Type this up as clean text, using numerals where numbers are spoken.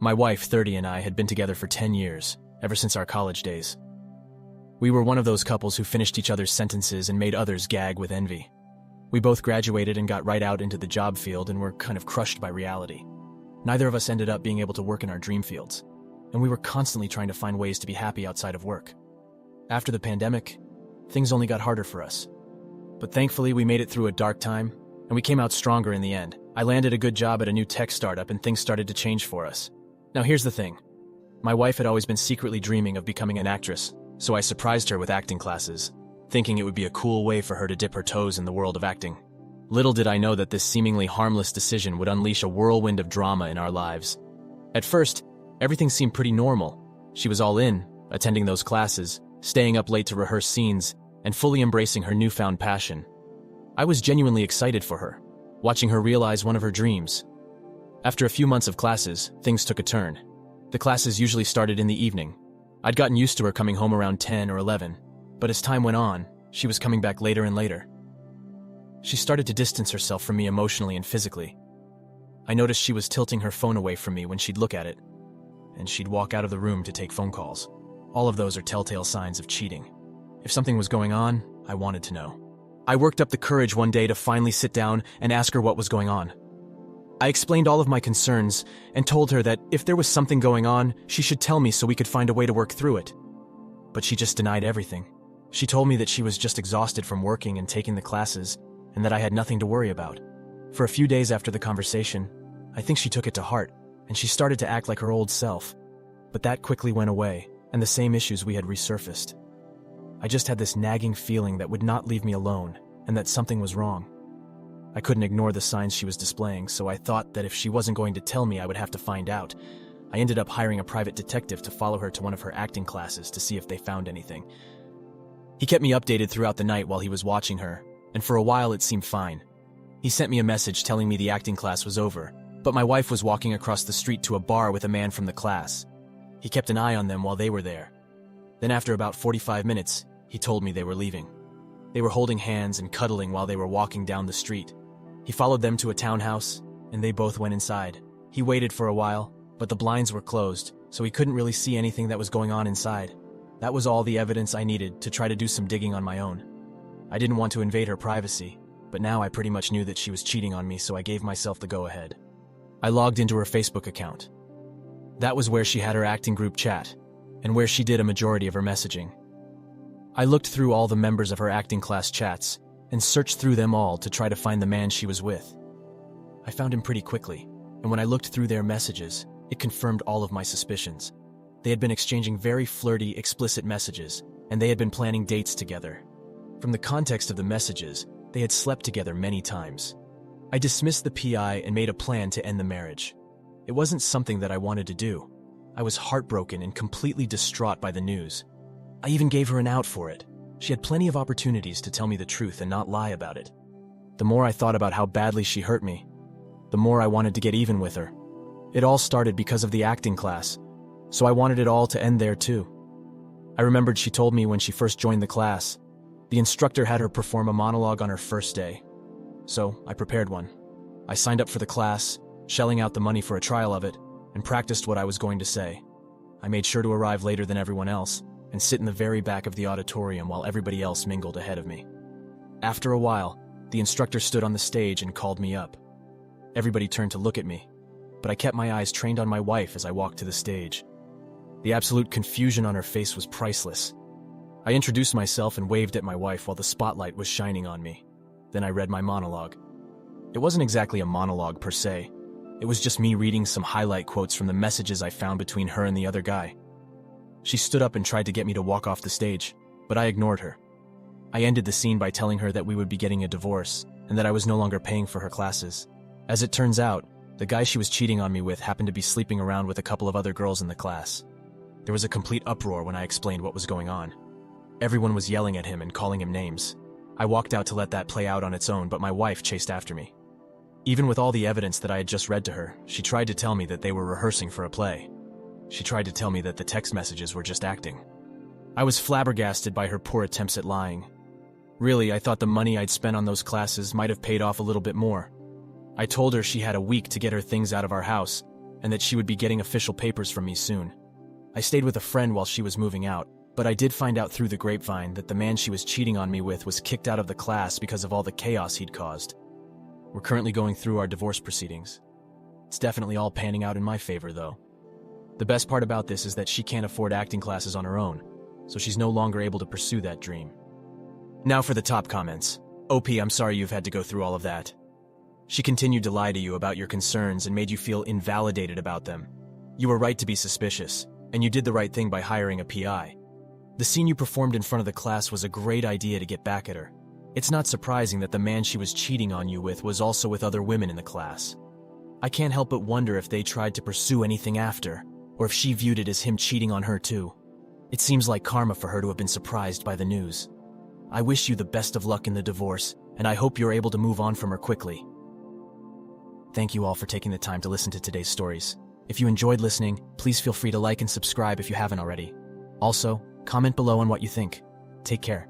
My wife, 30, and I had been together for 10 years, ever since our college days. We were one of those couples who finished each other's sentences and made others gag with envy. We both graduated and got right out into the job field and were kind of crushed by reality. Neither of us ended up being able to work in our dream fields, and we were constantly trying to find ways to be happy outside of work. After the pandemic, things only got harder for us. But thankfully, we made it through a dark time, and we came out stronger in the end. I landed a good job at a new tech startup, and things started to change for us. Now here's the thing. My wife had always been secretly dreaming of becoming an actress, so I surprised her with acting classes, thinking it would be a cool way for her to dip her toes in the world of acting. Little did I know that this seemingly harmless decision would unleash a whirlwind of drama in our lives. At first, everything seemed pretty normal. She was all in, attending those classes, staying up late to rehearse scenes, and fully embracing her newfound passion. I was genuinely excited for her, watching her realize one of her dreams. After a few months of classes, things took a turn. The classes usually started in the evening. I'd gotten used to her coming home around 10 or 11, but as time went on, she was coming back later and later. She started to distance herself from me emotionally and physically. I noticed she was tilting her phone away from me when she'd look at it, and she'd walk out of the room to take phone calls. All of those are telltale signs of cheating. If something was going on, I wanted to know. I worked up the courage one day to finally sit down and ask her what was going on. I explained all of my concerns and told her that if there was something going on, she should tell me so we could find a way to work through it. But she just denied everything. She told me that she was just exhausted from working and taking the classes, and that I had nothing to worry about. For a few days after the conversation, I think she took it to heart, and she started to act like her old self. But that quickly went away, and the same issues we had resurfaced. I just had this nagging feeling that would not leave me alone, and that something was wrong. I couldn't ignore the signs she was displaying, so I thought that if she wasn't going to tell me, I would have to find out. I ended up hiring a private detective to follow her to one of her acting classes to see if they found anything. He kept me updated throughout the night while he was watching her, and for a while it seemed fine. He sent me a message telling me the acting class was over, but my wife was walking across the street to a bar with a man from the class. He kept an eye on them while they were there. Then after about 45 minutes, he told me they were leaving. They were holding hands and cuddling while they were walking down the street. He followed them to a townhouse, and they both went inside. He waited for a while, but the blinds were closed, so he couldn't really see anything that was going on inside. That was all the evidence I needed to try to do some digging on my own. I didn't want to invade her privacy, but now I pretty much knew that she was cheating on me, so I gave myself the go-ahead. I logged into her Facebook account. That was where she had her acting group chat, and where she did a majority of her messaging. I looked through all the members of her acting class chats, and searched through them all to try to find the man she was with. I found him pretty quickly, and when I looked through their messages, it confirmed all of my suspicions. They had been exchanging very flirty, explicit messages, and they had been planning dates together. From the context of the messages, they had slept together many times. I dismissed the PI and made a plan to end the marriage. It wasn't something that I wanted to do. I was heartbroken and completely distraught by the news. I even gave her an out for it. She had plenty of opportunities to tell me the truth and not lie about it. The more I thought about how badly she hurt me, the more I wanted to get even with her. It all started because of the acting class, so I wanted it all to end there too. I remembered she told me when she first joined the class, the instructor had her perform a monologue on her first day. So I prepared one. I signed up for the class, shelling out the money for a trial of it, and practiced what I was going to say. I made sure to arrive later than everyone else, and sit in the very back of the auditorium while everybody else mingled ahead of me. After a while, the instructor stood on the stage and called me up. Everybody turned to look at me, but I kept my eyes trained on my wife as I walked to the stage. The absolute confusion on her face was priceless. I introduced myself and waved at my wife while the spotlight was shining on me. Then I read my monologue. It wasn't exactly a monologue per se. It was just me reading some highlight quotes from the messages I found between her and the other guy. She stood up and tried to get me to walk off the stage, but I ignored her. I ended the scene by telling her that we would be getting a divorce and that I was no longer paying for her classes. As it turns out, the guy she was cheating on me with happened to be sleeping around with a couple of other girls in the class. There was a complete uproar when I explained what was going on. Everyone was yelling at him and calling him names. I walked out to let that play out on its own, but my wife chased after me. Even with all the evidence that I had just read to her, she tried to tell me that they were rehearsing for a play. She tried to tell me that the text messages were just acting. I was flabbergasted by her poor attempts at lying. Really, I thought the money I'd spent on those classes might have paid off a little bit more. I told her she had a week to get her things out of our house, and that she would be getting official papers from me soon. I stayed with a friend while she was moving out, but I did find out through the grapevine that the man she was cheating on me with was kicked out of the class because of all the chaos he'd caused. We're currently going through our divorce proceedings. It's definitely all panning out in my favor, though. The best part about this is that she can't afford acting classes on her own, so she's no longer able to pursue that dream. Now for the top comments. OP, I'm sorry you've had to go through all of that. She continued to lie to you about your concerns and made you feel invalidated about them. You were right to be suspicious, and you did the right thing by hiring a PI. The scene you performed in front of the class was a great idea to get back at her. It's not surprising that the man she was cheating on you with was also with other women in the class. I can't help but wonder if they tried to pursue anything after, or if she viewed it as him cheating on her too. It seems like karma for her to have been surprised by the news. I wish you the best of luck in the divorce, and I hope you're able to move on from her quickly. Thank you all for taking the time to listen to today's stories. If you enjoyed listening, please feel free to like and subscribe if you haven't already. Also, comment below on what you think. Take care.